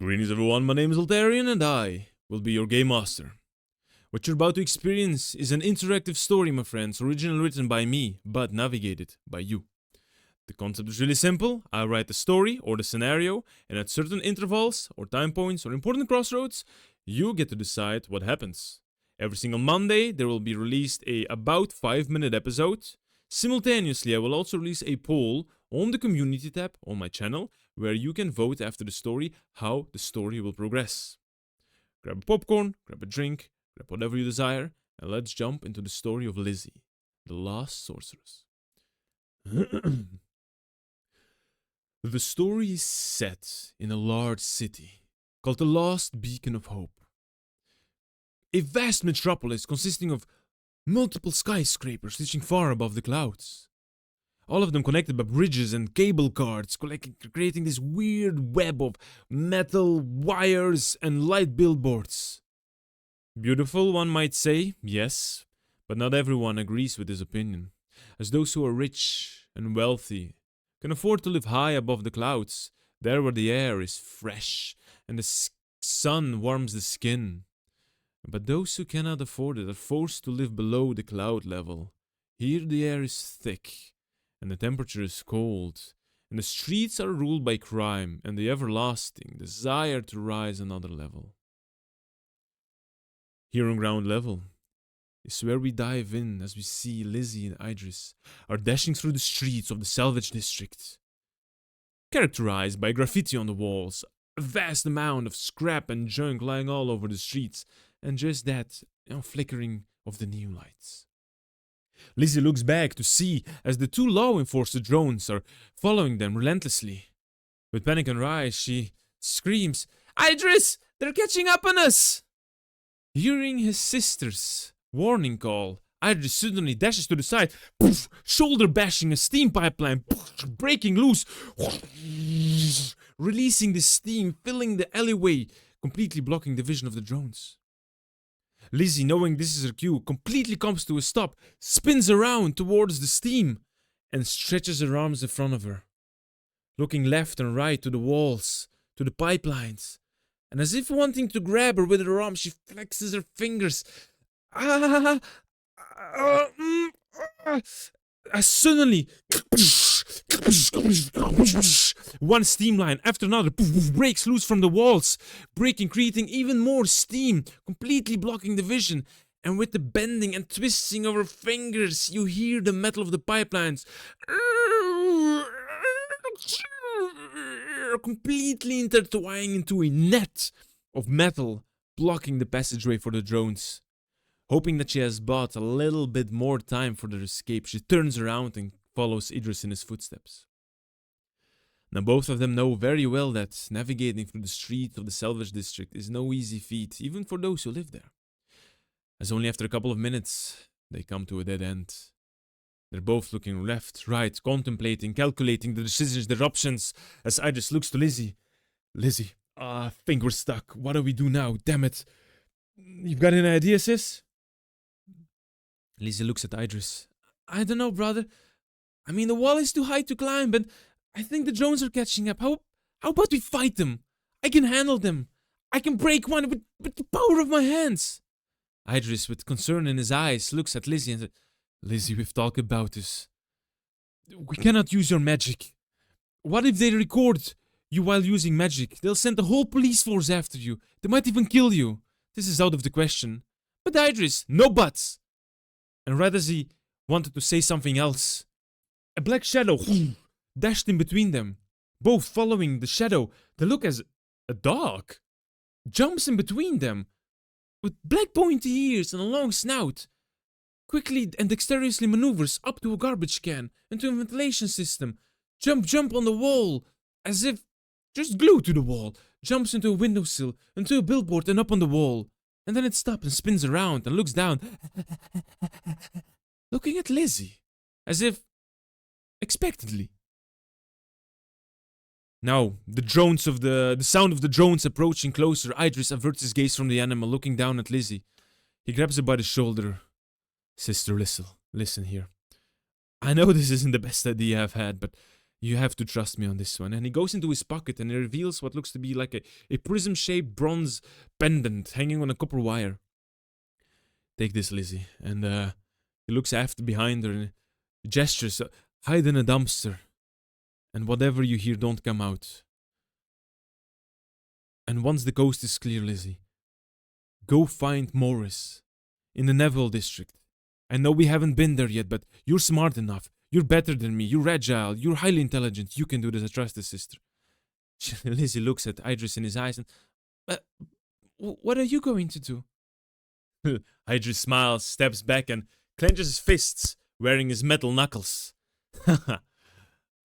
Greetings everyone, my name is Altairyan and I will be your game master. What you're about to experience is an interactive story, my friends, originally written by me, but navigated by you. The concept is really simple. I write the story or the scenario, and at certain intervals or time points or important crossroads, you get to decide what happens. Every single Monday, there will be released a about 5-minute episode. Simultaneously, I will also release a poll on the community tab on my channel, where you can vote after the story how the story will progress. Grab a popcorn, grab a drink, grab whatever you desire, and let's jump into the story of Lizzy, the last sorceress. The story is set in a large city called the Lost Beacon of Hope. A vast metropolis consisting of multiple skyscrapers reaching far above the clouds. All of them connected by bridges and cable cards, creating this weird web of metal, wires, and light billboards. Beautiful, one might say, yes, but not everyone agrees with this opinion, as those who are rich and wealthy can afford to live high above the clouds, there where the air is fresh and the sun warms the skin. But those who cannot afford it are forced to live below the cloud level. Here the air is thick, and the temperature is cold, and the streets are ruled by crime and the everlasting desire to rise another level. Here on ground level is where we dive in as we see Lizzy and Idris are dashing through the streets of the Salvage District, characterized by graffiti on the walls, a vast amount of scrap and junk lying all over the streets, and just that flickering of the neon lights. Lizzy looks back to see as the two law enforcer drones are following them relentlessly. With panic in her eyes, she screams, "Idris! They're catching up on us!" Hearing his sister's warning call, Idris suddenly dashes to the side, poof, shoulder bashing a steam pipeline, poof, breaking loose, releasing the steam, filling the alleyway, completely blocking the vision of the drones. Lizzy, knowing this is her cue, completely comes to a stop, spins around towards the steam, and stretches her arms in front of her, looking left and right to the walls, to the pipelines, and as if wanting to grab her with her arms, she flexes her fingers. Suddenly, one steam line after another breaks loose from the walls, breaking, creating even more steam, completely blocking the vision. And with the bending and twisting of her fingers, you hear the metal of the pipelines completely intertwining into a net of metal, blocking the passageway for the drones. Hoping that she has bought a little bit more time for their escape, she turns around and follows Idris in his footsteps. Now both of them know very well that navigating through the streets of the Salvage District is no easy feat, even for those who live there. As only after a couple of minutes, they come to a dead end. They're both looking left, right, contemplating, calculating the decisions, their options, as Idris looks to Lizzy. "Lizzy, I think we're stuck. What do we do now? Damn it. You've got any idea, sis?" Lizzy looks at Idris. "I don't know, brother. I mean, the wall is too high to climb, but I think the drones are catching up. How about we fight them? I can handle them. I can break one with the power of my hands." Idris, with concern in his eyes, looks at Lizzy and says, "Lizzy, we've talked about this. We cannot use your magic. What if they record you while using magic? They'll send the whole police force after you. They might even kill you. This is out of the question." "But Idris," "No buts." And right as he wanted to say something else, a black shadow dashed in between them. Both following the shadow, they look as a dog jumps in between them, with black pointy ears and a long snout, quickly and dexterously maneuvers up to a garbage can, into a ventilation system, jump on the wall, as if just glued to the wall, jumps into a windowsill, into a billboard and up on the wall. And then it stops and spins around and looks down, looking at Lizzy, as if expectantly. Now, the sound of the drones approaching closer, Idris averts his gaze from the animal, looking down at Lizzy. He grabs her by the shoulder. "Sister, listen here. I know this isn't the best idea I've had, but You have to trust me on this one. And he goes into his pocket and he reveals what looks to be like a prism-shaped bronze pendant hanging on a copper wire. Take this, Lizzy. And he looks after behind her and gestures, hide in a dumpster. And whatever you hear, don't come out. And once the coast is clear, Lizzy, go find Morris in the Neville district. I know we haven't been there yet, but you're smart enough. You're better than me. You're agile. You're highly intelligent. You can do this. I trust this, sister. Lizzy looks at Idris in his eyes and... what are you going to do? Idris smiles, steps back and clenches his fists, wearing his metal knuckles.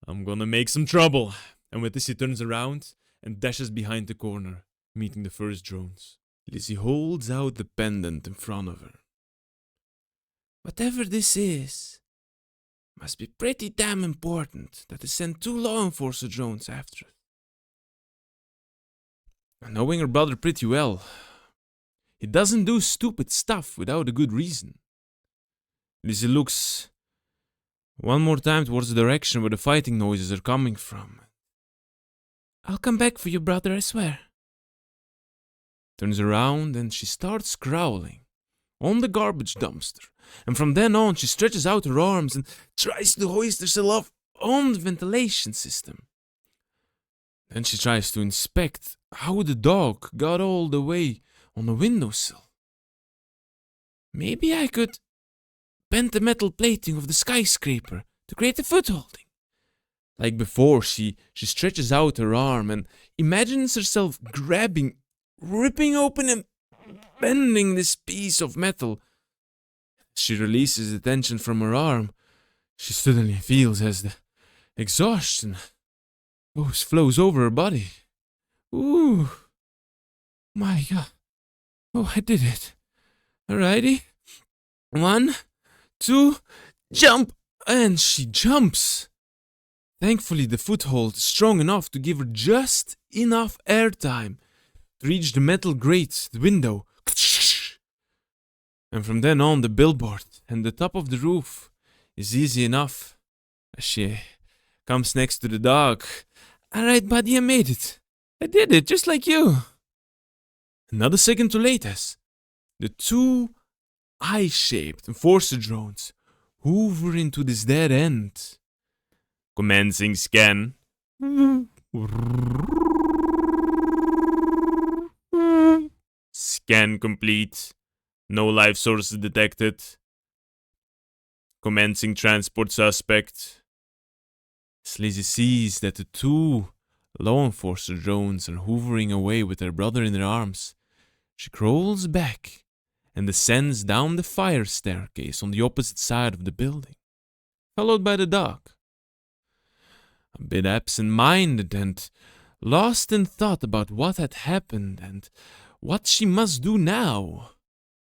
I'm gonna make some trouble. And with this he turns around and dashes behind the corner, meeting the first drones. Lizzy holds out the pendant in front of her. Whatever this is, must be pretty damn important that they sent 2 law enforcer drones after it. Knowing her brother pretty well, he doesn't do stupid stuff without a good reason. Lizzy looks one more time towards the direction where the fighting noises are coming from. I'll come back for you, brother, I swear. Turns around and she starts growling on the garbage dumpster. And from then on, she stretches out her arms and tries to hoist herself up on the ventilation system. Then she tries to inspect how the dog got all the way on the windowsill. Maybe I could bend the metal plating of the skyscraper to create a footholding. Like before, she stretches out her arm and imagines herself grabbing, ripping open and bending this piece of metal. She releases the tension from her arm. She suddenly feels as the exhaustion flows over her body. Ooh. My God. Oh, I did it. Alrighty. 1, 2, jump! And she jumps. Thankfully, the foothold is strong enough to give her just enough airtime to reach the metal grate, the window. And from then on, the billboard and the top of the roof is easy enough. As she comes next to the dog. Alright, buddy, I made it. I did it, just like you. Another second too late as the 2 eye-shaped enforcer drones hoover into this dead end. Commencing scan. Scan complete. No life sources detected. Commencing transport suspect. Lizzy sees that the 2 law enforcer drones are hovering away with their brother in their arms. She crawls back and descends down the fire staircase on the opposite side of the building, followed by the dog. A bit absent-minded and lost in thought about what had happened and what she must do now.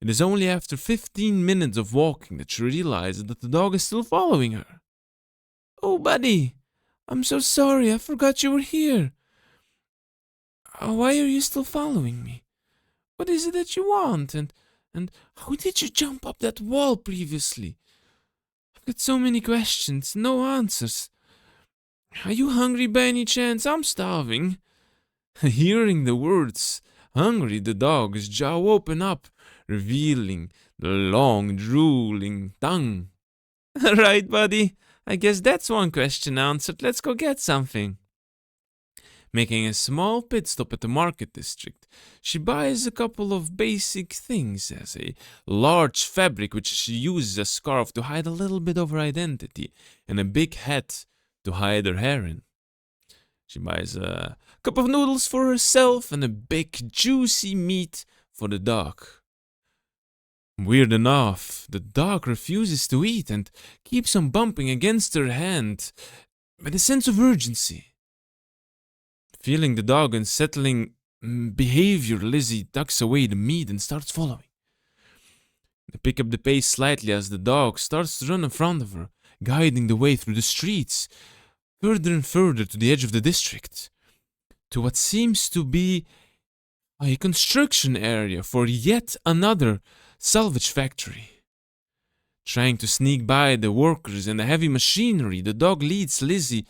It is only after 15 minutes of walking that she realizes that the dog is still following her. Oh, buddy, I'm so sorry, I forgot you were here. Why are you still following me? What is it that you want? And how did you jump up that wall previously? I've got so many questions, no answers. Are you hungry by any chance? I'm starving. Hearing the words hungry, the dog's jaw open up, revealing the long, drooling tongue. Right, buddy. I guess that's one question answered. Let's go get something. Making a small pit stop at the market district, she buys a couple of basic things, as a large fabric which she uses as a scarf to hide a little bit of her identity, and a big hat to hide her hair in. She buys a cup of noodles for herself and a big juicy meat for the dog. Weird enough, the dog refuses to eat and keeps on bumping against her hand with a sense of urgency. Feeling the dog unsettling behavior, Lizzy tucks away the meat and starts following. They pick up the pace slightly as the dog starts to run in front of her, guiding the way through the streets, further and further to the edge of the district, to what seems to be a construction area for yet another salvage factory. Trying to sneak by the workers and the heavy machinery, the dog leads Lizzy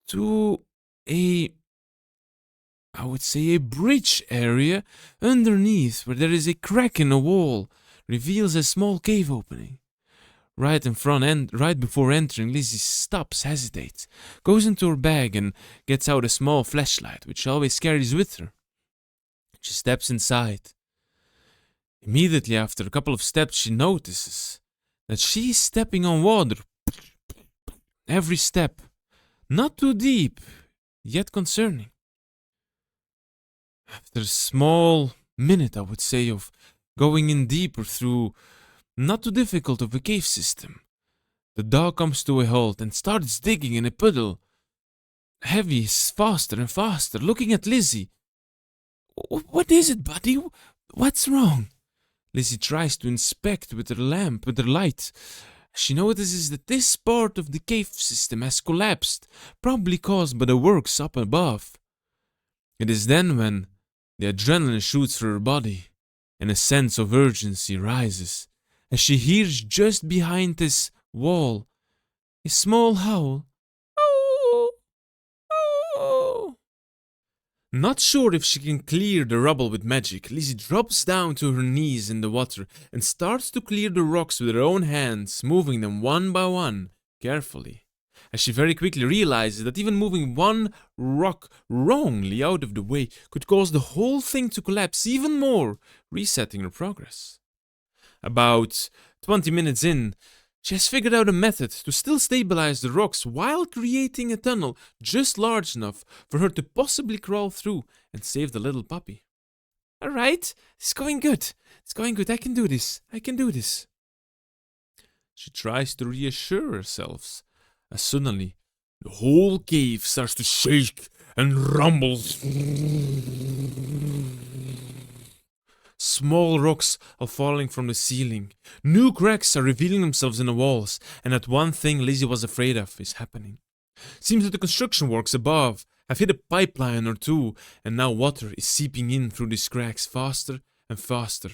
to a, I would say, a bridge area underneath where there is a crack in the wall, reveals a small cave opening. Right in front and right before entering, Lizzy stops, hesitates, goes into her bag and gets out a small flashlight, which she always carries with her. She steps inside. Immediately after a couple of steps, she notices that she is stepping on water. Every step, not too deep, yet concerning. After a small minute, I would say, of going in deeper through not too difficult of a cave system, the dog comes to a halt and starts digging in a puddle. Heavy, faster and faster, looking at Lizzy. What is it, buddy? What's wrong? Lizzy tries to inspect with her lamp, with her light. She notices that this part of the cave system has collapsed, probably caused by the works up above. It is then when the adrenaline shoots through her body, and a sense of urgency rises, as she hears just behind this wall a small howl. Oh, oh. Not sure if she can clear the rubble with magic, Lizzy drops down to her knees in the water and starts to clear the rocks with her own hands, moving them one by one, carefully. As she very quickly realizes that even moving one rock wrongly out of the way could cause the whole thing to collapse even more, resetting her progress. About 20 minutes in, she has figured out a method to still stabilize the rocks while creating a tunnel just large enough for her to possibly crawl through and save the little puppy. Alright, it's going good. It's going good. I can do this. I can do this. She tries to reassure herself as suddenly the whole cave starts to shake and rumble. Small rocks are falling from the ceiling. New cracks are revealing themselves in the walls, and that one thing Lizzy was afraid of is happening. Seems that the construction works above have hit a pipeline or two, and now water is seeping in through these cracks faster and faster.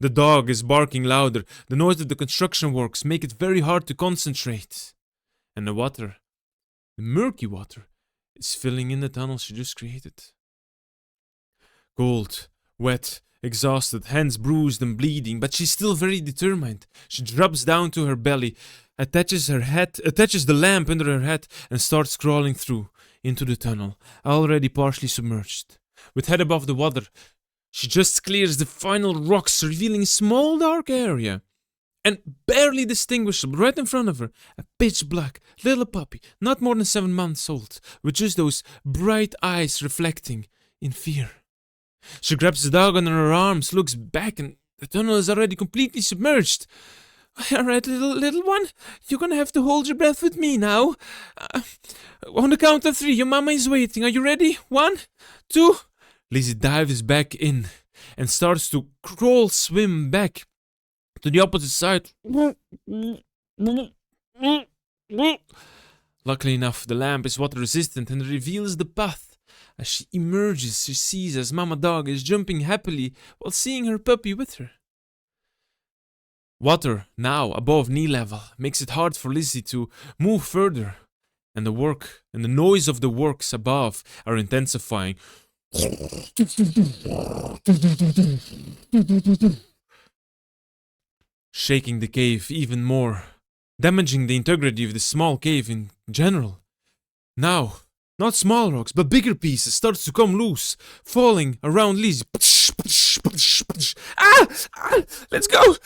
The dog is barking louder. The noise of the construction works make it very hard to concentrate. And the water, the murky water, is filling in the tunnel she just created. Cold, wet, exhausted, hands bruised and bleeding, but she's still very determined. She drops down to her belly, attaches the lamp under her head, and starts crawling through into the tunnel, already partially submerged. With head above the water, she just clears the final rocks, revealing a small dark area. And barely distinguishable right in front of her, a pitch black little puppy, not more than 7 months old, with just those bright eyes reflecting in fear. She grabs the dog under her arms, looks back, and the tunnel is already completely submerged. Alright, little one, you're gonna have to hold your breath with me now. On the count of 3, your mama is waiting. Are you ready? 1, 2. Lizzy dives back in and starts to swim back to the opposite side. Luckily enough, the lamp is water resistant and reveals the path. As she emerges, she sees as Mama Dog is jumping happily while seeing her puppy with her. Water, now above knee level, makes it hard for Lizzy to move further, and the noise of the works above are intensifying. Shaking the cave even more, damaging the integrity of the small cave in general. Now, not small rocks, but bigger pieces starts to come loose, falling around Lizzy. Let's go!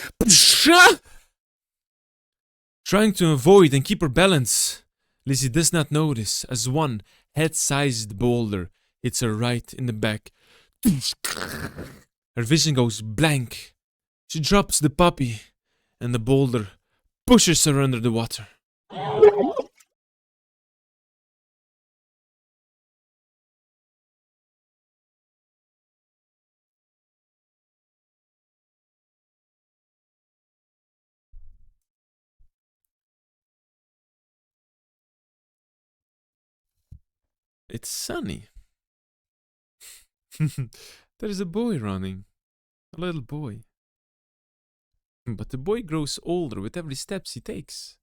Trying to avoid and keep her balance, Lizzy does not notice as one head-sized boulder hits her right in the back. Her vision goes blank. She drops the puppy, and the boulder pushes her under the water. It's sunny. There's a boy running. A little boy. But the boy grows older with every step he takes.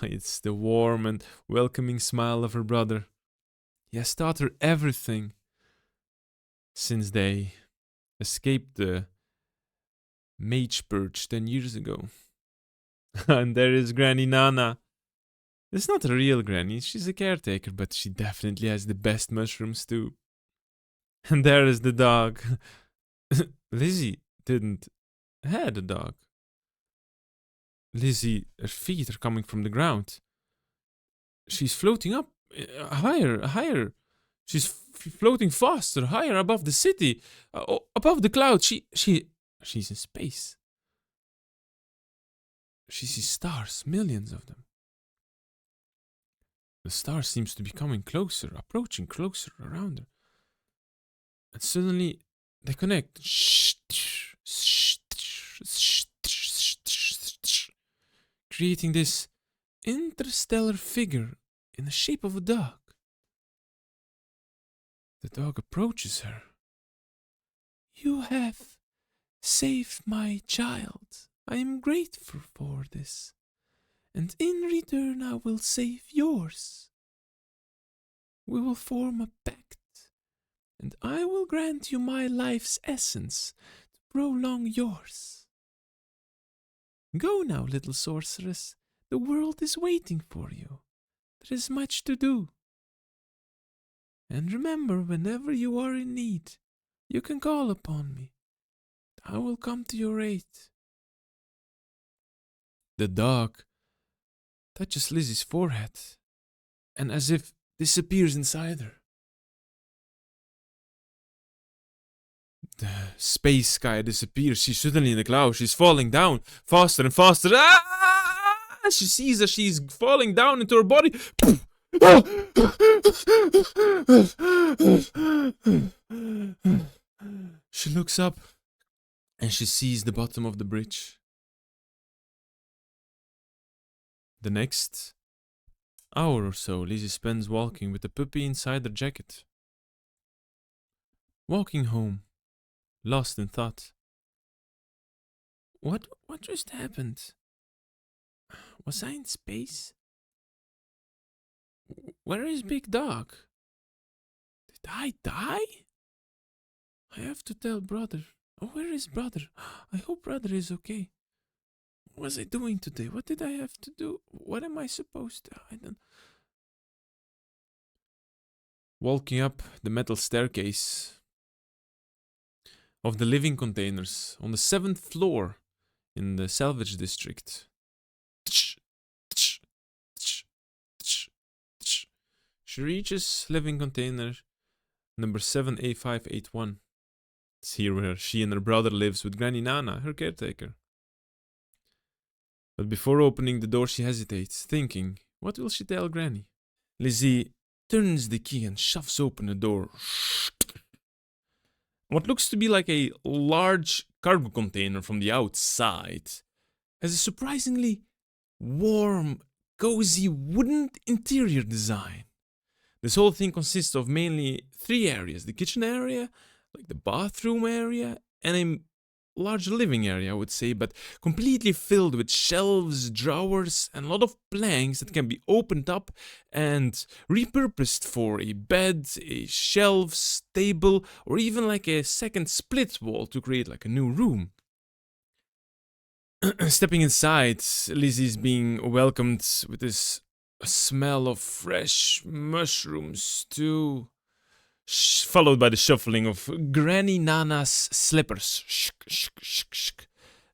It's the warm and welcoming smile of her brother. He has taught her everything since they escaped the mage purge 10 years ago. And there is Granny Nana. It's not a real granny, she's a caretaker, but she definitely has the best mushrooms too. And there is the dog. Lizzy didn't had a dog. Lizzy, her feet are coming from the ground. She's floating up, higher, higher. She's floating faster, higher above the city, above the clouds. She's in space. She sees stars, millions of them. The star seems to be coming closer, approaching closer around her. And suddenly, they connect. Creating this interstellar figure in the shape of a dog. The dog approaches her. You have saved my child. I am grateful for this. And in return I will save yours. We will form a pact, and I will grant you my life's essence to prolong yours. Go now, little sorceress. The world is waiting for you. There is much to do. And remember, whenever you are in need, you can call upon me. I will come to your aid. The dog touches Lizzy's forehead, and as if disappears inside her. The space guy disappears. She's suddenly in the clouds. She's falling down faster and faster. Ah! She sees that she's falling down into her body. She looks up and she sees the bottom of the bridge. The next hour or so, Lizzy spends walking with the puppy inside her jacket. Walking home, lost in thought. What just happened? Was I in space? Where is Big Dog? Did I die? I have to tell brother. Oh, where is brother? I hope brother is okay. What was I doing today? What did I have to do? What am I supposed to? I don't. Walking up the metal staircase of the living containers on the 7th floor in the salvage district. She reaches living container number 7A581. It's here where she and her brother lives with Granny Nana, her caretaker. But before opening the door, she hesitates, thinking, what will she tell Granny? Lizzy turns the key and shoves open the door. What looks to be like a large cargo container from the outside has a surprisingly warm, cozy wooden interior design. This whole thing consists of mainly 3 areas: the kitchen area, like the bathroom area, and a large living area, I would say, but completely filled with shelves, drawers, and a lot of planks that can be opened up and repurposed for a bed, a shelves, table, or even like a second split wall to create like a new room. Stepping inside, Lizzy is being welcomed with this smell of fresh mushroom stew, followed by the shuffling of Granny Nana's slippers.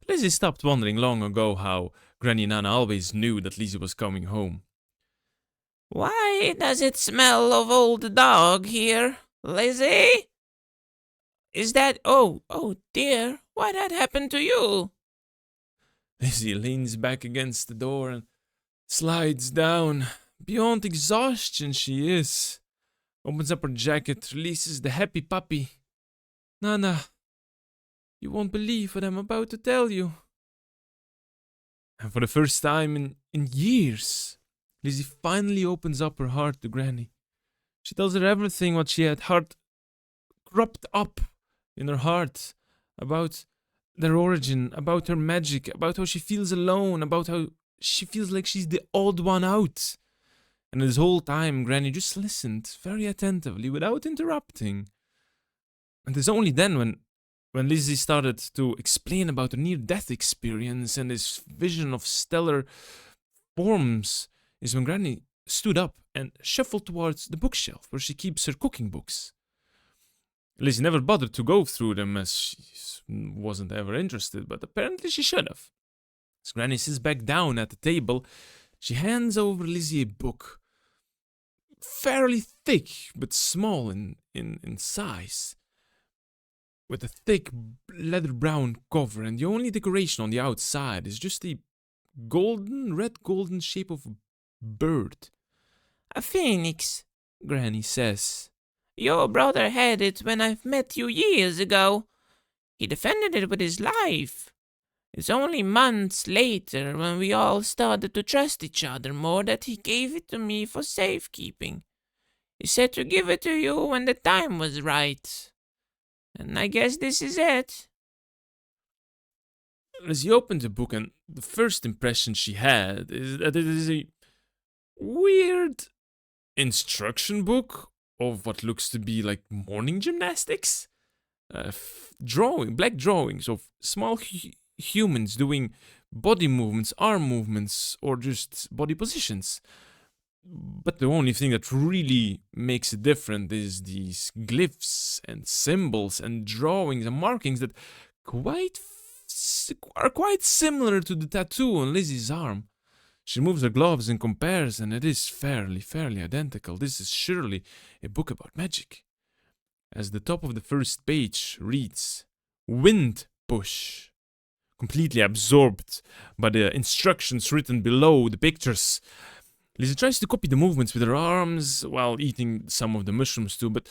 Lizzy stopped wondering long ago how Granny Nana always knew that Lizzy was coming home. Why does it smell of old dog here, Lizzy? Is that... Oh dear, what had happened to you? Lizzy leans back against the door and slides down. Beyond exhaustion she is. Opens up her jacket, releases the happy puppy. Nana, you won't believe what I'm about to tell you. And for the first time in years, Lizzy finally opens up her heart to Granny. She tells her everything what she had heart cropped up in her heart about their origin, about her magic, about how she feels alone, about how she feels like she's the odd one out. And this whole time, Granny just listened very attentively without interrupting. And it's only then when Lizzy started to explain about her near-death experience and this vision of stellar forms is when Granny stood up and shuffled towards the bookshelf where she keeps her cooking books. Lizzy never bothered to go through them as she wasn't ever interested, but apparently she should have. As Granny sits back down at the table, she hands over Lizzy a book, fairly thick but small in size, with a thick leather brown cover, and the only decoration on the outside is just the red golden shape of a bird. A phoenix, Granny says. Your brother had it when I met you years ago. He defended it with his life. It's only months later, when we all started to trust each other more, that he gave it to me for safekeeping. He said to give it to you when the time was right. And I guess this is it. As you open the book, and the first impression she had is that it is a weird instruction book of what looks to be like morning gymnastics. Black drawings of small humans doing body movements, arm movements, or just body positions. But the only thing that really makes it different is these glyphs and symbols and drawings and markings that are quite similar to the tattoo on Lizzy's arm. She moves her gloves and compares, and it is fairly identical. This is surely a book about magic. As the top of the first page reads, Wind Push. Completely absorbed by the instructions written below the pictures, Lizzy tries to copy the movements with her arms while eating some of the mushrooms too, but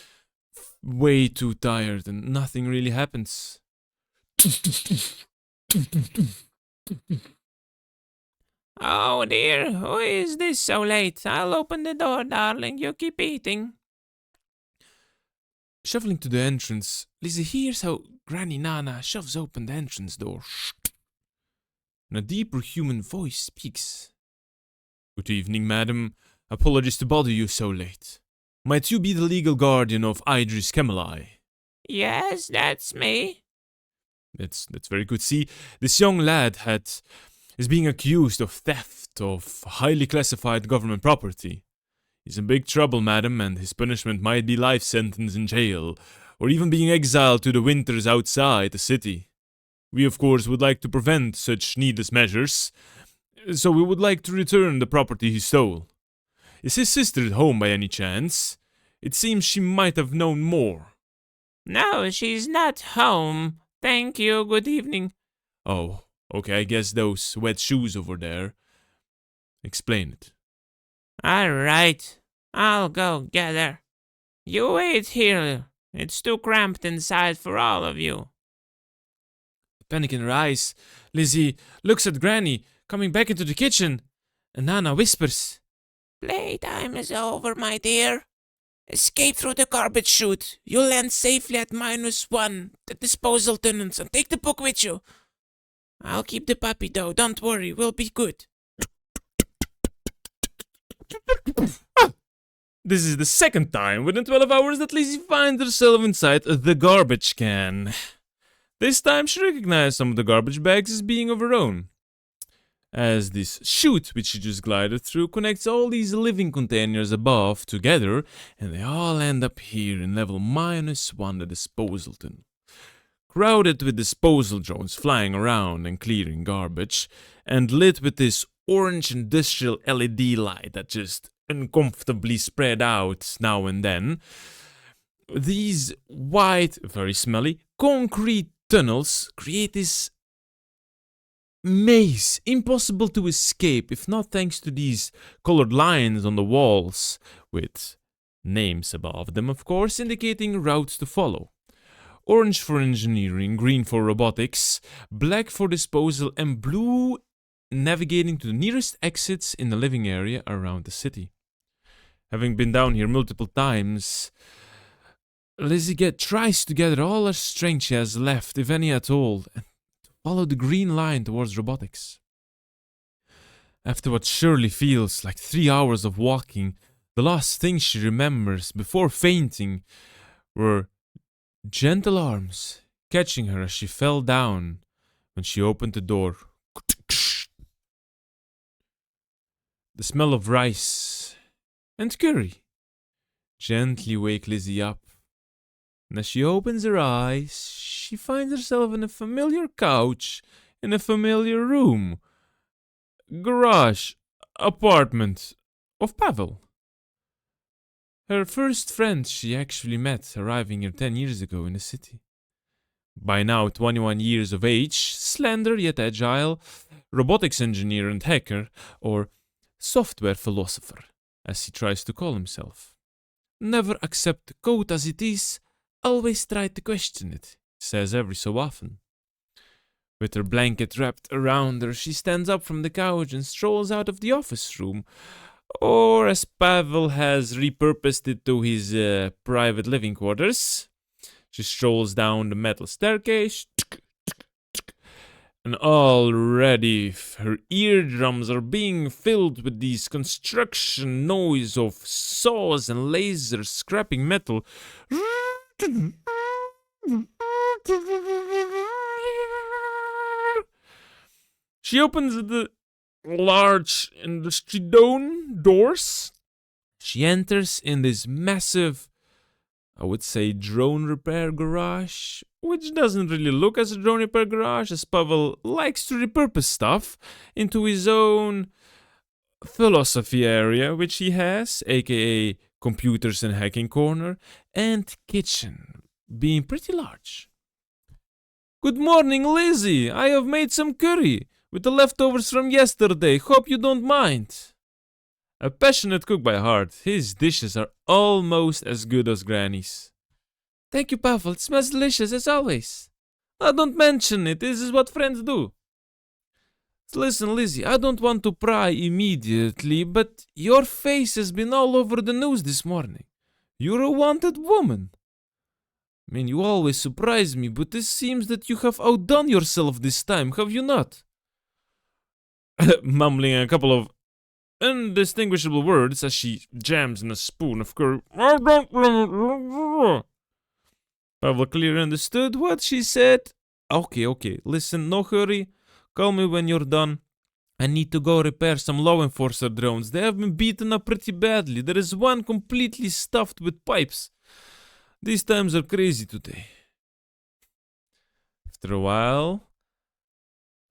way too tired and nothing really happens. Oh dear, who is this so late? I'll open the door, darling. You keep eating. Shuffling to the entrance, Lizzy hears how Granny Nana shoves open the entrance door. And a deeper human voice speaks. Good evening, madam. Apologies to bother you so late. Might you be the legal guardian of Idris Kemalai? Yes, that's me. That's very good. See, this young lad is being accused of theft of highly classified government property. He's in big trouble, madam, and his punishment might be life sentence in jail, or even being exiled to the winters outside the city. We, of course, would like to prevent such needless measures, so we would like to return the property he stole. Is his sister at home by any chance? It seems she might have known more. No, she's not home. Thank you, good evening. Oh, okay, I guess those wet shoes over there. Explain it. All right, I'll go get her. You wait here. It's too cramped inside for all of you. Panic in her eyes, Lizzy looks at Granny coming back into the kitchen, and Nana whispers, Playtime is over, my dear. Escape through the garbage chute. You'll land safely at -1, the disposal tunnels, and take the book with you. I'll keep the puppy, though. Don't worry, we'll be good. This is the second time within 12 hours that Lizzy finds herself inside the garbage can. This time she recognized some of the garbage bags as being of her own, as this chute which she just glided through connects all these living containers above together, and they all end up here in level -1, the disposal tunnel. Crowded with disposal drones flying around and clearing garbage, and lit with this orange industrial LED light that just uncomfortably spread out now and then. These white, very smelly, concrete tunnels create this maze, impossible to escape, if not thanks to these colored lines on the walls, with names above them, of course, indicating routes to follow. Orange for engineering, green for robotics, black for disposal, and blue navigating to the nearest exits in the living area around the city. Having been down here multiple times, Lizzy tries to gather all her strength she has left, if any at all, and to follow the green line towards robotics. After what surely feels like 3 hours of walking, the last thing she remembers before fainting were gentle arms catching her as she fell down when she opened the door. The smell of rice and curry gently wake Lizzy up, and as she opens her eyes, she finds herself in a familiar couch in a familiar room, garage, apartment of Pavel. Her first friend she actually met arriving here 10 years ago in the city. By now 21 years of age, slender yet agile, robotics engineer and hacker, or software philosopher, as he tries to call himself. Never accept the code as it is, always try to question it, says every so often. With her blanket wrapped around her, she stands up from the couch and strolls out of the office room, or as Pavel has repurposed it to his private living quarters. She strolls down the metal staircase, and already her eardrums are being filled with these construction noise of saws and lasers scraping metal. She opens the large industry doors. She enters in this massive, I would say, drone repair garage, which doesn't really look as a drone repair garage, as Pavel likes to repurpose stuff into his own philosophy area, which he has, aka computers and hacking corner, and kitchen, being pretty large. Good morning, Lizzy. I have made some curry with the leftovers from yesterday. Hope you don't mind. A passionate cook by heart, his dishes are almost as good as Granny's. Thank you, Pavel. It smells delicious as always. Don't mention it. This is what friends do. Listen, Lizzy, I don't want to pry immediately, but your face has been all over the news this morning. You're a wanted woman. I mean, you always surprise me, but it seems that you have outdone yourself this time, have you not? Mumbling a couple of undistinguishable words as she jams in a spoon of curry. Pavel clearly understood what she said. Okay, listen, no hurry. Call me when you're done. I need to go repair some law enforcer drones. They have been beaten up pretty badly. There is one completely stuffed with pipes. These times are crazy today. After a while,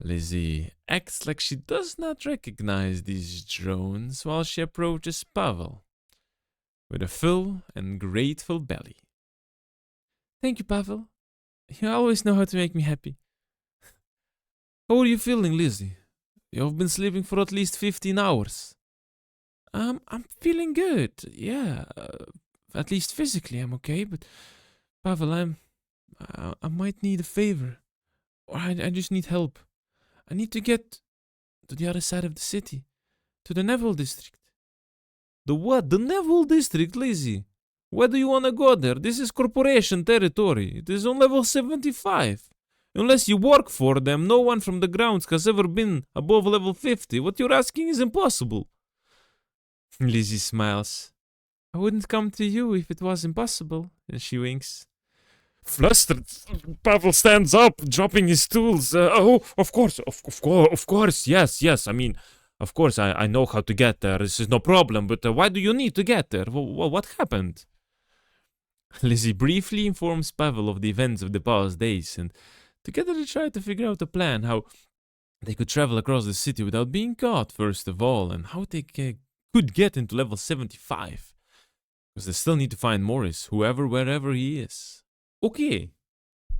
Lizzy acts like she does not recognize these drones while she approaches Pavel with a full and grateful belly. Thank you, Pavel. You always know how to make me happy. How are you feeling, Lizzy? You've been sleeping for at least 15 hours. I'm feeling good. Yeah, at least physically I'm okay, but Pavel, I might need a favor. Or I just need help. I need to get to the other side of the city, to the Neville district. The what? The Neville district, Lizzy? Why do you want to go there? This is corporation territory. It is on level 75. Unless you work for them, no one from the grounds has ever been above level 50. What you're asking is impossible. Lizzy smiles. I wouldn't come to you if it was impossible. And she winks. Flustered, Pavel stands up, dropping his tools. Of course, yes. I mean, of course, I know how to get there. This is no problem. But why do you need to get there? What happened? Lizzy briefly informs Pavel of the events of the past days, and together they try to figure out a plan how they could travel across the city without being caught, first of all, and how they could get into level 75. Because they still need to find Morris, wherever he is. Okay,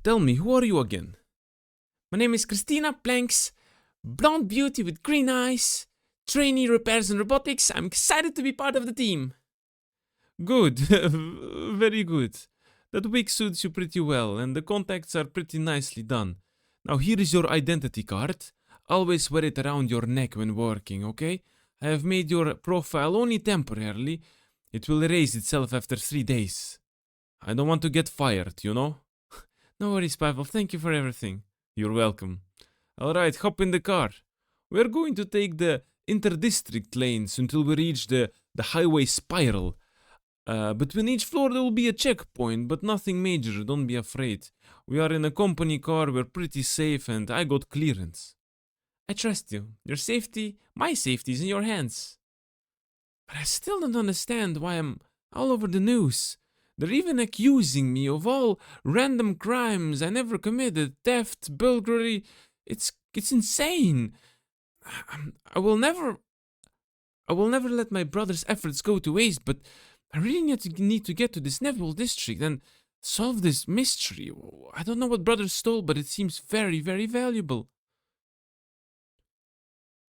tell me, who are you again? My name is Christina Planks, blonde beauty with green eyes, trainee repairs and robotics. I'm excited to be part of the team. Good, very good. That wig suits you pretty well, and the contacts are pretty nicely done. Now here is your identity card. Always wear it around your neck when working, okay? I have made your profile only temporarily. It will erase itself after 3 days. I don't want to get fired, you know? No worries, Pavel. Thank you for everything. You're welcome. Alright, hop in the car. We're going to take the inter-district lanes until we reach the highway spiral. Between each floor there will be a checkpoint, but nothing major, don't be afraid. We are in a company car, we're pretty safe, and I got clearance. I trust you. Your safety, my safety is in your hands. But I still don't understand why I'm all over the news. They're even accusing me of all random crimes I never committed, theft, burglary. It's insane. I will never let my brother's efforts go to waste, but I really need to get to this Neville district and solve this mystery. I don't know what brother stole, but it seems very, very valuable.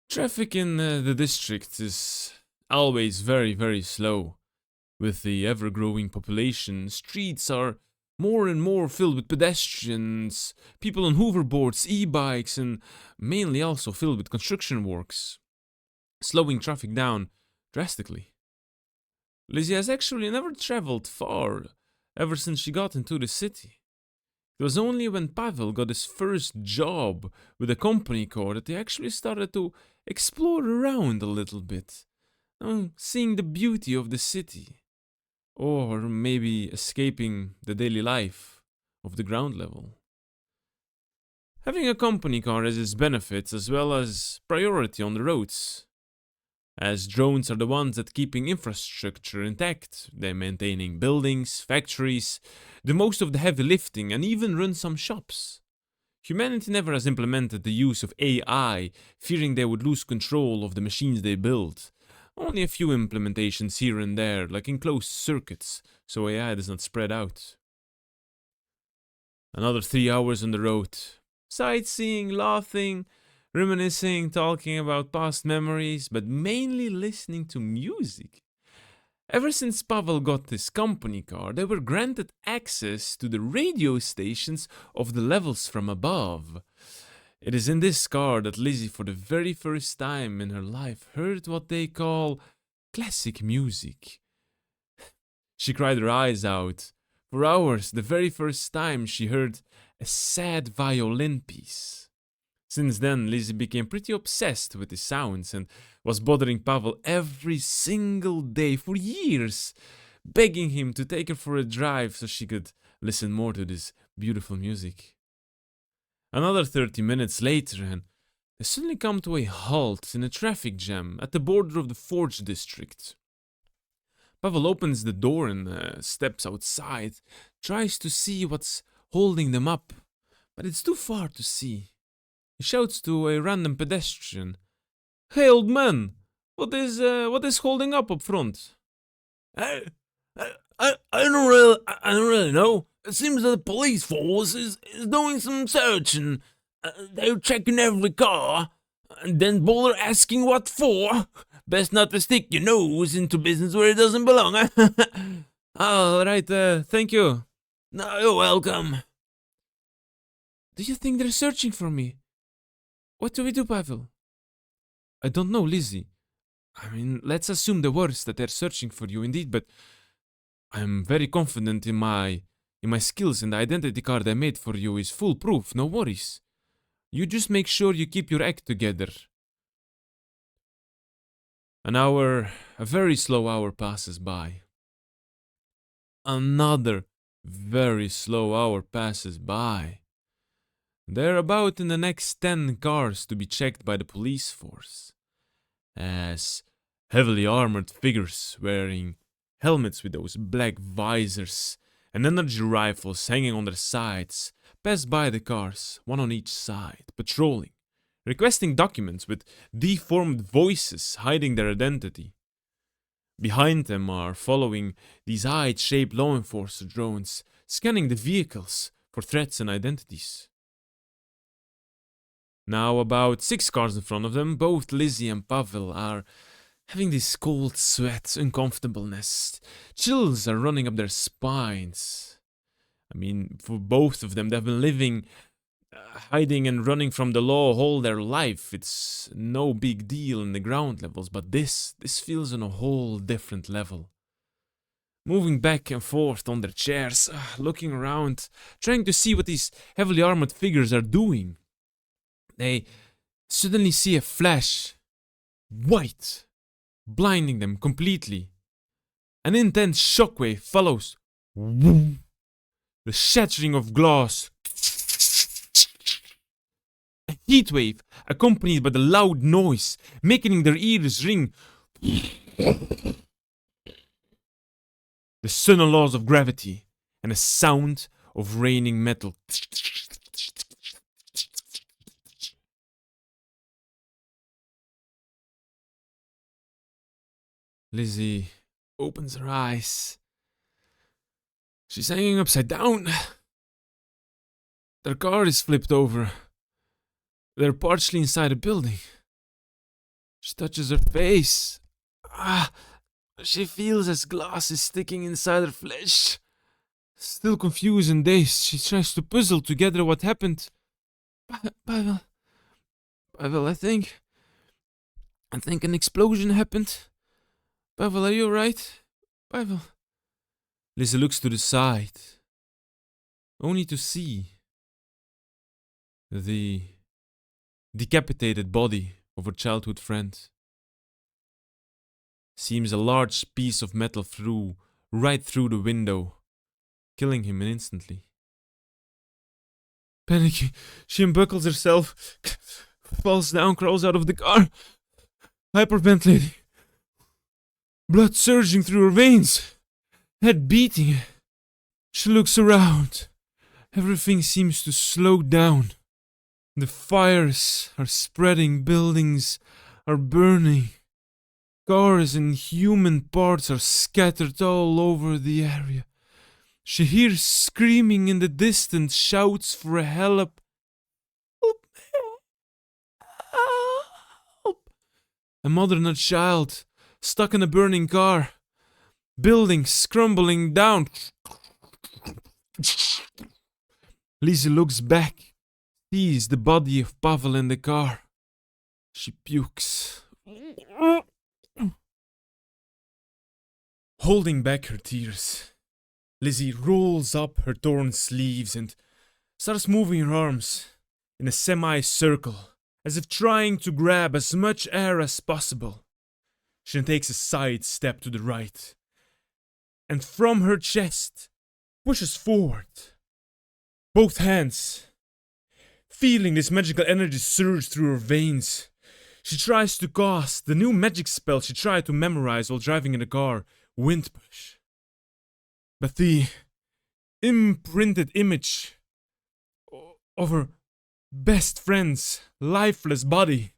Traffic in the district is always very, very slow. With the ever-growing population, streets are more and more filled with pedestrians, people on hoverboards, e-bikes, and mainly also filled with construction works, slowing traffic down drastically. Lizzy has actually never traveled far ever since she got into the city. It was only when Pavel got his first job with a company car that he actually started to explore around a little bit, seeing the beauty of the city. Or maybe escaping the daily life of the ground level. Having a company car has its benefits as well as priority on the roads, as drones are the ones that keeping infrastructure intact. They're maintaining buildings, factories, do most of the heavy lifting, and even run some shops. Humanity never has implemented the use of AI, fearing they would lose control of the machines they build. Only a few implementations here and there, like in closed circuits, so AI does not spread out. Another 3 hours on the road. Sightseeing, laughing, reminiscing, talking about past memories, but mainly listening to music. Ever since Pavel got this company car, they were granted access to the radio stations of the levels from above. It is in this car that Lizzy, for the very first time in her life, heard what they call classic music. She cried her eyes out. For hours, the very first time she heard a sad violin piece. Since then, Lizzy became pretty obsessed with the sounds and was bothering Pavel every single day for years, begging him to take her for a drive so she could listen more to this beautiful music. Another 30 minutes later, and they suddenly come to a halt in a traffic jam at the border of the Forge district. Pavel opens the door and steps outside, tries to see what's holding them up, but it's too far to see. He shouts to a random pedestrian, "Hey, old man, what is holding up front?" I don't really know. It seems that the police force is doing some searching. They're checking every car, and then bother asking what for. Best not to stick your nose into business where it doesn't belong. All right, thank you. No, you're welcome. Do you think they're searching for me? What do we do, Pavel? I don't know, Lizzy. I mean, let's assume the worst, that they're searching for you indeed, but I'm very confident in my skills, and the identity card I made for you is foolproof, no worries. You just make sure you keep your act together. An hour, a very slow hour passes by. Another very slow hour passes by. They're about in the next 10 cars to be checked by the police force, as heavily armored figures wearing helmets with those black visors and energy rifles hanging on their sides pass by the cars, one on each side, patrolling, requesting documents with deformed voices hiding their identity. Behind them are following these eye-shaped law enforcement drones, scanning the vehicles for threats and identities. Now about 6 cars in front of them, both Lizzy and Pavel are having this cold sweat, uncomfortableness. Chills are running up their spines. I mean, for both of them, they've been living, hiding and running from the law all their life. It's no big deal in the ground levels, but this feels on a whole different level. Moving back and forth on their chairs, looking around, trying to see what these heavily armored figures are doing. They suddenly see a flash, white, blinding them completely. An intense shockwave follows. The shattering of glass. A heatwave accompanied by the loud noise, making their ears ring. The sudden laws of gravity and a sound of raining metal. Lizzy opens her eyes. She's hanging upside down. Their car is flipped over. They're partially inside a building. She touches her face. She feels as glass is sticking inside her flesh. Still confused and dazed, she tries to puzzle together what happened. Pavel, I think an explosion happened. Pavel, are you alright? Pavel. Lizzy looks to the side, only to see the decapitated body of her childhood friend. Seems a large piece of metal right through the window, killing him instantly. Panicking, she unbuckles herself, falls down, crawls out of the car, hyperventilating. Blood surging through her veins, head beating. She looks around. Everything seems to slow down. The fires are spreading, buildings are burning. Cars and human parts are scattered all over the area. She hears screaming in the distance, shouts for help. Help! A mother and a child stuck in a burning car. Buildings crumbling down. Lizzy looks back, sees the body of Pavel in the car. She pukes. Holding back her tears, Lizzy rolls up her torn sleeves and starts moving her arms in a semicircle, as if trying to grab as much air as possible. She then takes a side step to the right, and from her chest pushes forward, both hands, feeling this magical energy surge through her veins. She tries to cast the new magic spell she tried to memorize while driving in the car, Wind Push. But the imprinted image of her best friend's lifeless body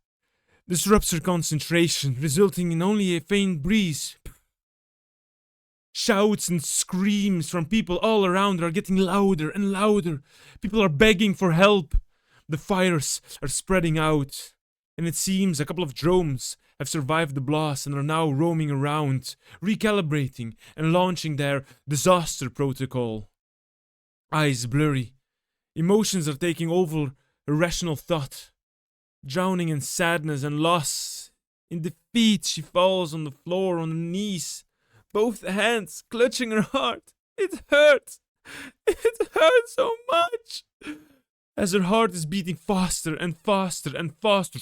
disrupts her concentration, resulting in only a faint breeze. Shouts and screams from people all around her are getting louder and louder. People are begging for help. The fires are spreading out, and it seems a couple of drones have survived the blast and are now roaming around, recalibrating and launching their disaster protocol. Eyes blurry. Emotions are taking over irrational thought. Drowning in sadness and loss. In defeat, she falls on the floor on her knees, both hands clutching her heart. It hurts. It hurts so much. As her heart is beating faster and faster and faster.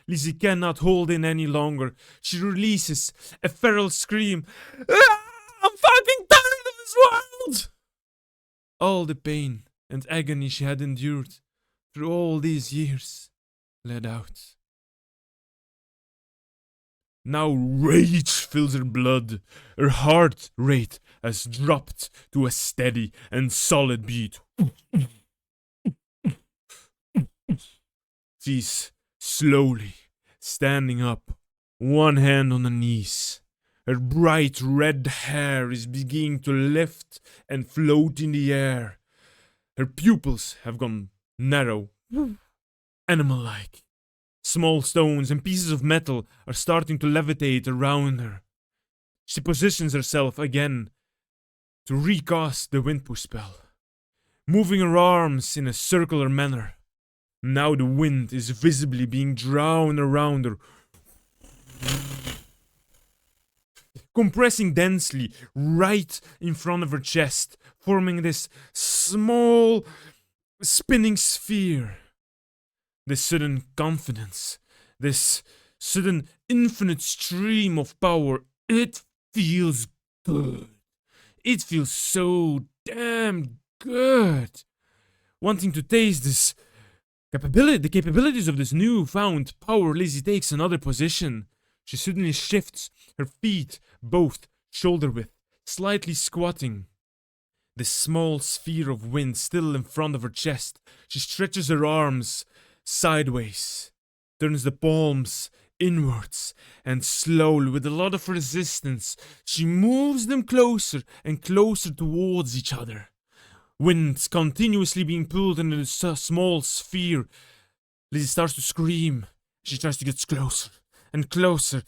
Lizzy cannot hold in any longer. She releases a feral scream. I'm fucking tired of this world! All the pain and agony she had endured through all these years let out. Now rage fills her blood. Her heart rate has dropped to a steady and solid beat. She's slowly standing up, one hand on her knees. Her bright red hair is beginning to lift and float in the air. Her pupils have gone narrow, animal-like. Small stones and pieces of metal are starting to levitate around her. She positions herself again to recast the wind push spell, moving her arms in a circular manner. Now the wind is visibly being drawn around her, compressing densely right in front of her chest, forming this small spinning sphere. this sudden confidence, this sudden infinite stream of power. It feels good. It feels so damn good. Wanting to taste this the capabilities of this newfound power, Lizzy takes another position. She suddenly shifts, her feet both shoulder width, slightly squatting. This small sphere of wind still in front of her chest. She stretches her arms sideways, turns the palms inwards, and slowly, with a lot of resistance, she moves them closer and closer towards each other. Wind continuously being pulled into this small sphere. Lizzy starts to scream. She tries to get closer and closer,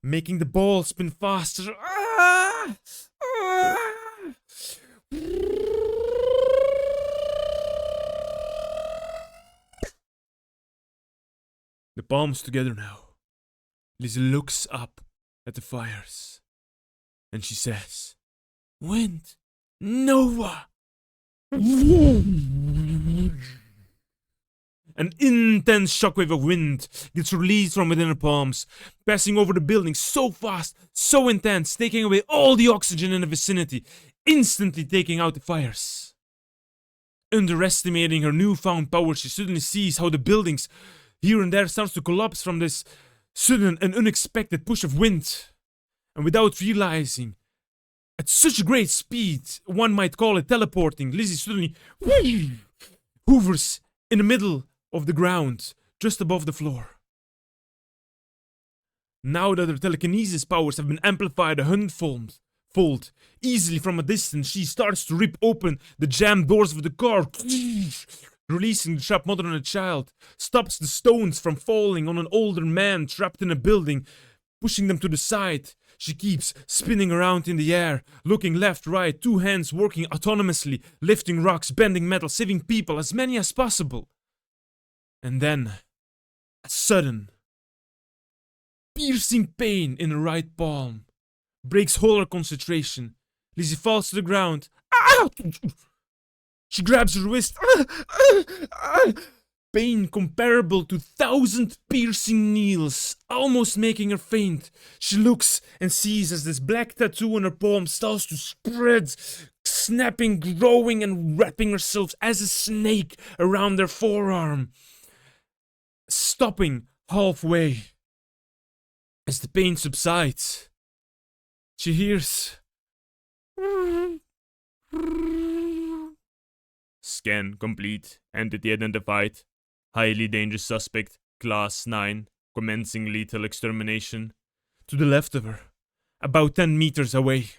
making the ball spin faster. Ah! Ah! The palms together now. Lizzy looks up at the fires and she says, "Wind, Nova!" An intense shockwave of wind gets released from within her palms, passing over the building so fast, so intense, taking away all the oxygen in the vicinity, instantly taking out the fires. Underestimating her newfound power, she suddenly sees how the buildings here and there starts to collapse from this sudden and unexpected push of wind. And without realizing, at such a great speed, one might call it teleporting, Lizzy suddenly hovers in the middle of the ground, just above the floor. Now that her telekinesis powers have been amplified 100-fold, easily from a distance, she starts to rip open the jammed doors of the car, releasing the trapped mother and a child, stops the stones from falling on an older man trapped in a building, pushing them to the side. She keeps spinning around in the air, looking left, right, two hands working autonomously, lifting rocks, bending metal, saving people, as many as possible. And then, a sudden, piercing pain in her right palm breaks whole her concentration. Lizzy falls to the ground. Ah! She grabs her wrist. Pain comparable to 1,000 piercing needles, almost making her faint. She looks and sees as this black tattoo on her palm starts to spread, snapping, growing, and wrapping herself as a snake around her forearm. Stopping halfway. As the pain subsides, she hears... Scan complete. Entity identified. Highly dangerous suspect. Class 9. Commencing lethal extermination. To the left of her, about 10 meters away,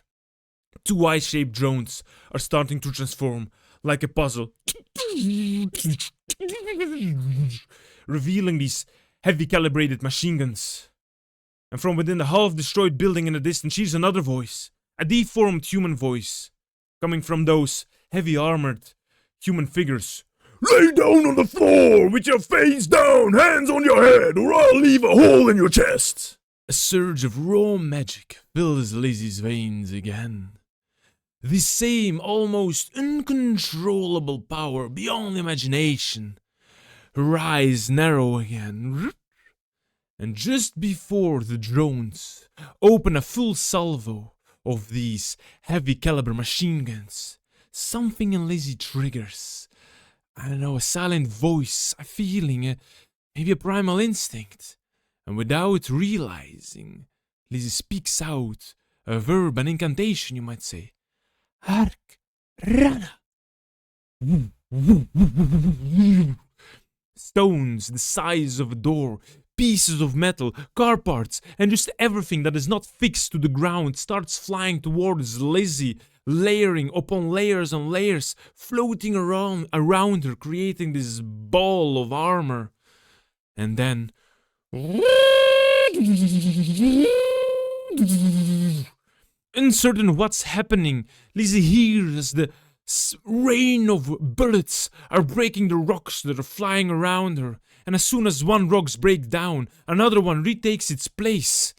two eye-shaped drones are starting to transform like a puzzle, revealing these heavy calibrated machine guns. And from within the half-destroyed building in the distance, she hears another voice, a deformed human voice, coming from those heavy armored human figures. "Lay down on the floor with your face down, hands on your head, or I'll leave a hole in your chest." A surge of raw magic fills Lizzy's veins again. The same almost uncontrollable power beyond imagination. Her eyes narrow again. And just before the drones open a full salvo of these heavy caliber machine guns, something in Lizzy triggers. I don't know, a silent voice, a feeling, maybe a primal instinct. And without realizing, Lizzy speaks out a verb, an incantation, you might say. Hark, Rana. Stones the size of a door, pieces of metal, car parts, and just everything that is not fixed to the ground starts flying towards Lizzy, layering upon layers and layers, floating around her, creating this ball of armor. And then... Uncertain what's happening, Lizzy hears the rain of bullets are breaking the rocks that are flying around her. And as soon as one rock breaks down, another one retakes its place.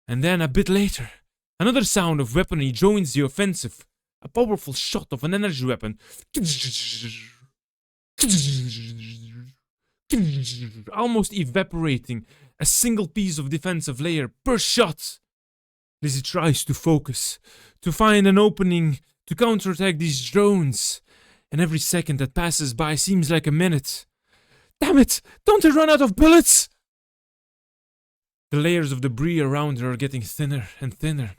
And then a bit later, another sound of weaponry joins the offensive. A powerful shot of an energy weapon. almost evaporating a single piece of defensive layer per shot. Lizzy tries to focus, to find an opening to counterattack these drones, and every second that passes by seems like a minute. Damn it! Don't I run out of bullets? The layers of debris around her are getting thinner and thinner.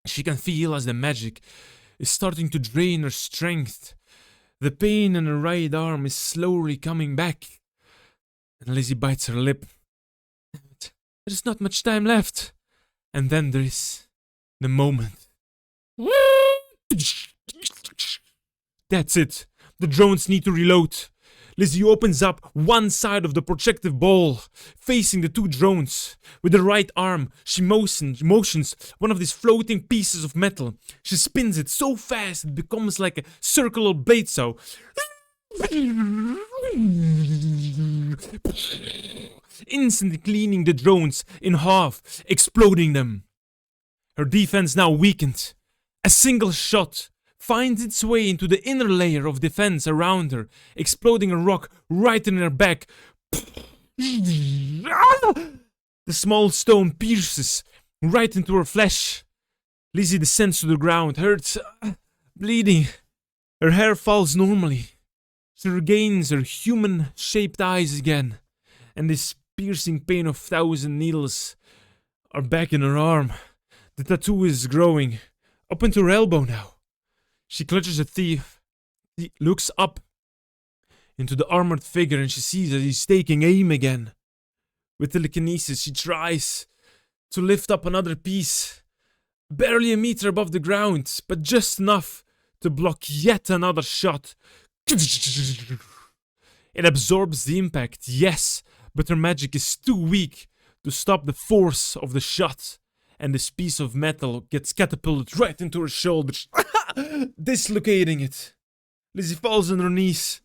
She can feel as the magic is starting to drain her strength. The pain in her right arm is slowly coming back. And Lizzy bites her lip. Damn it, there's not much time left. And then there is the moment. That's it. The drones need to reload. Lizzy opens up one side of the projective ball, facing the two drones. With her right arm, she motions one of these floating pieces of metal. She spins it so fast it becomes like a circular blade saw. Instantly cleaning the drones in half, exploding them. Her defense now weakened. A single shot finds its way into the inner layer of defense around her, exploding a rock right in her back. The small stone pierces right into her flesh. Lizzy descends to the ground, hurts, bleeding. Her hair falls normally. She regains her human-shaped eyes again, and this piercing pain of 1,000 needles are back in her arm. The tattoo is growing up into her elbow now. She clutches a thief. He looks up into the armored figure and she sees that he's taking aim again. With telekinesis, she tries to lift up another piece, barely a meter above the ground, but just enough to block yet another shot. It absorbs the impact, yes, but her magic is too weak to stop the force of the shot, and this piece of metal gets catapulted right into her shoulder, dislocating it. Lizzy falls on her knees.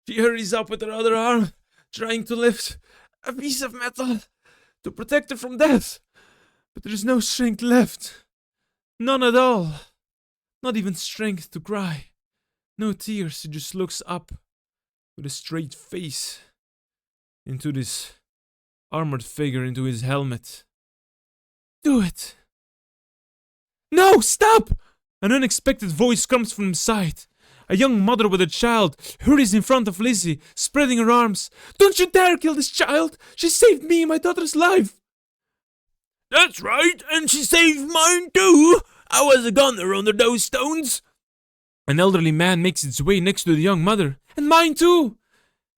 She hurries up with her other arm, trying to lift a piece of metal to protect her from death. But there is no strength left. None at all. Not even strength to cry. No tears. She just looks up with a straight face into this armored figure, into his helmet. Do it. No, stop! An unexpected voice comes from inside. A young mother with a child hurries in front of Lizzy, spreading her arms. Don't you dare kill this child! She saved me and my daughter's life! That's right, and she saved mine too! I was a gunner under those stones! An elderly man makes its way next to the young mother. And mine too!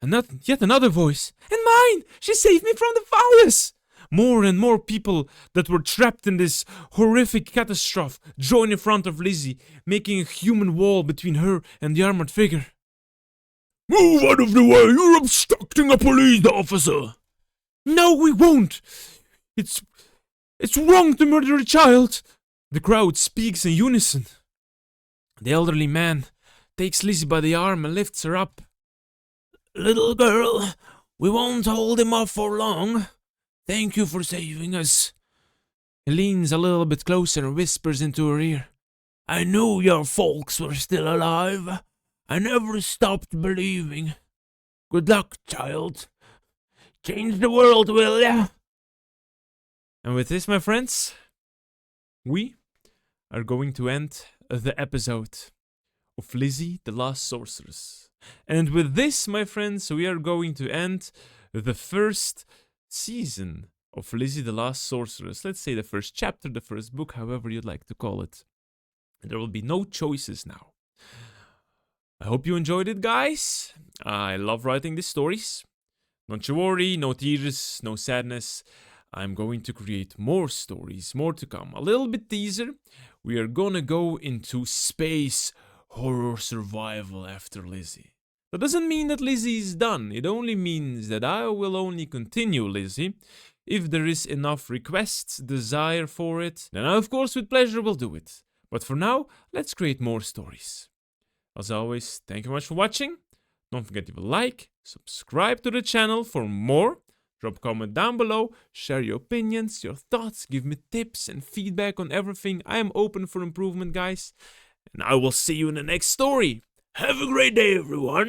And yet another voice. And mine! She saved me from the fires! More and more people that were trapped in this horrific catastrophe join in front of Lizzy, making a human wall between her and the armored figure. Move out of the way! You're obstructing a police officer! No, we won't! It's wrong to murder a child! The crowd speaks in unison. The elderly man takes Lizzy by the arm and lifts her up. Little girl, we won't hold him off for long. Thank you for saving us. He leans a little bit closer and whispers into her ear. I knew your folks were still alive. I never stopped believing. Good luck, child. Change the world, will ya? And with this, my friends, we are going to end the episode of Lizzy, the Last Sorceress. And with this, my friends, we are going to end the first season of Lizzy, the Last Sorceress. Let's say the first chapter, the first book, however you'd like to call it. There will be no choices now. I hope you enjoyed it, guys. I love writing these stories. Don't you worry, no tears, no sadness. I'm going to create more stories, more to come. A little bit teaser. We are gonna go into space horror survival after Lizzy. That doesn't mean that Lizzy is done. It only means that I will only continue Lizzy if there is enough requests, desire for it. Then I, of course, with pleasure will do it. But for now, let's create more stories. As always, thank you very much for watching. Don't forget to like, subscribe to the channel for more. Drop a comment down below, share your opinions, your thoughts, give me tips and feedback on everything. I am open for improvement, guys. And I will see you in the next story. Have a great day, everyone.